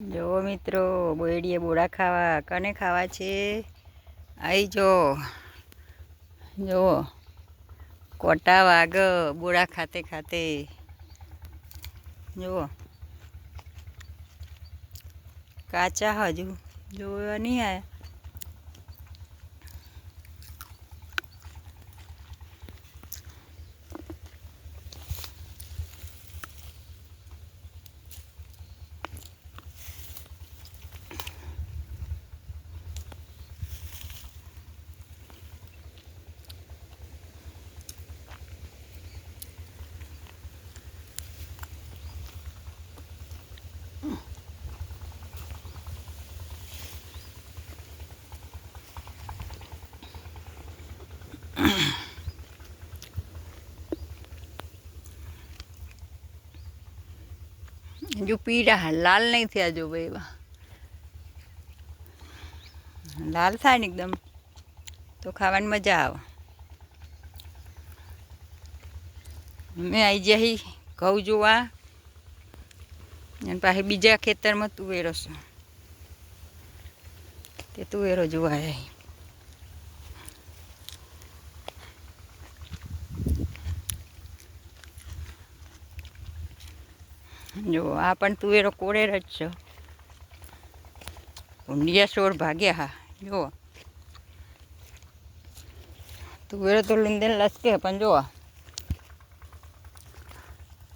જો મિત્રો બોયડીએ બોડા ખાવા કને ખાવા છે આઈ જો જો કોટા વાગ બોડા ખાતે ખાતે જુઓ કાચા હજુ જોવા નહીં આયા जो पीड़ा लाल नहीं थे जो भाई लाल था एकदम तो खावा मजा आवे मैं आई जाही घઉં જોવા અને પાછી બીજા ખેતરમાં તુવેરો છે તે તુવેરો જોવા આવી જો આ પણ તુવેરો કોળેર જ છે ઊંડિયા સોળ ભાગ્યા હા જો તુવેરો તો લીંદેલ લસકે પણ જો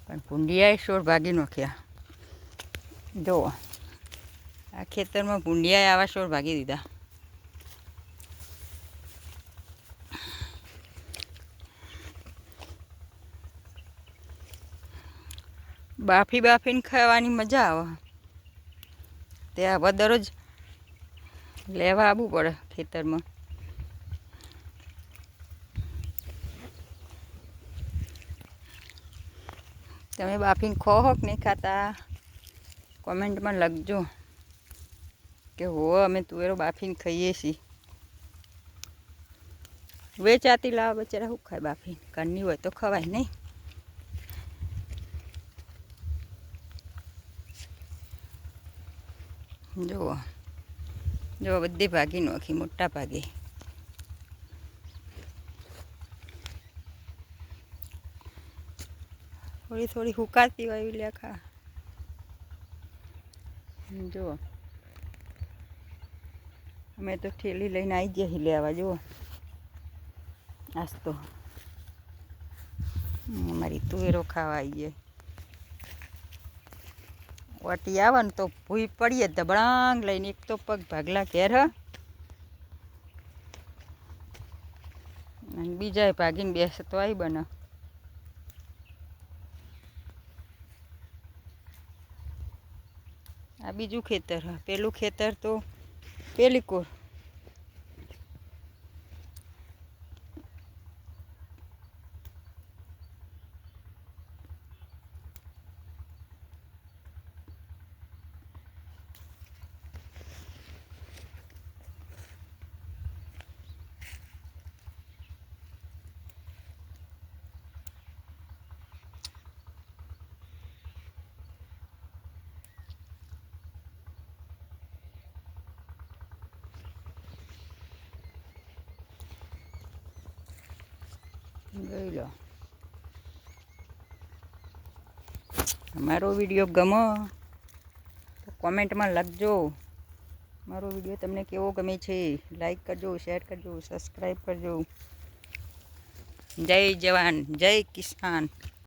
પણ ભૂંડિયાએ સોળ ભાગી નાખ્યા જો આ ખેતરમાં ભૂંડિયાએ આવા સોળ ભાગી દીધા બાફી બાફીને ખાવાની મજા આવે ત્યાં હવે દરરોજ લેવા આવવું પડે ખેતરમાં તમે બાફીને ખો હો કે નહીં ખાતા કોમેન્ટમાં લખજો કે હો અમે તુવેરો બાફીને ખાઈએ છીએ વેચાતી લાવ બચારા શું ખાય બાફીને ઘરની હોય તો ખવાય નહીં જુઓ જો બધી ભાગી નાખી મોટા ભાગે થોડી થોડી હુકાતી હોય એવી લેખા જુઓ અમે તો ઠેલી લઈને આવી જઈએ લેવા જુઓ આજ તો અમારી તુવેરો ખાવા આવી જાય વાટી આવે ને તો ભૂઈ પડીએ ધબડાંગ લઈને એક તો પગ ભાગલા ઘેર અને બીજાએ ભાગીને બેસે તો આવી બને આ બીજું ખેતર પેલું ખેતર તો પેલી કોર જોઈ લો અમારો વિડીયો ગમો તો કોમેન્ટમાં લખજો મારો વિડીયો તમને કેવો ગમે છે લાઈક કરજો શેર કરજો સબસ્ક્રાઈબ કરજો જય જવાન જય કિસાન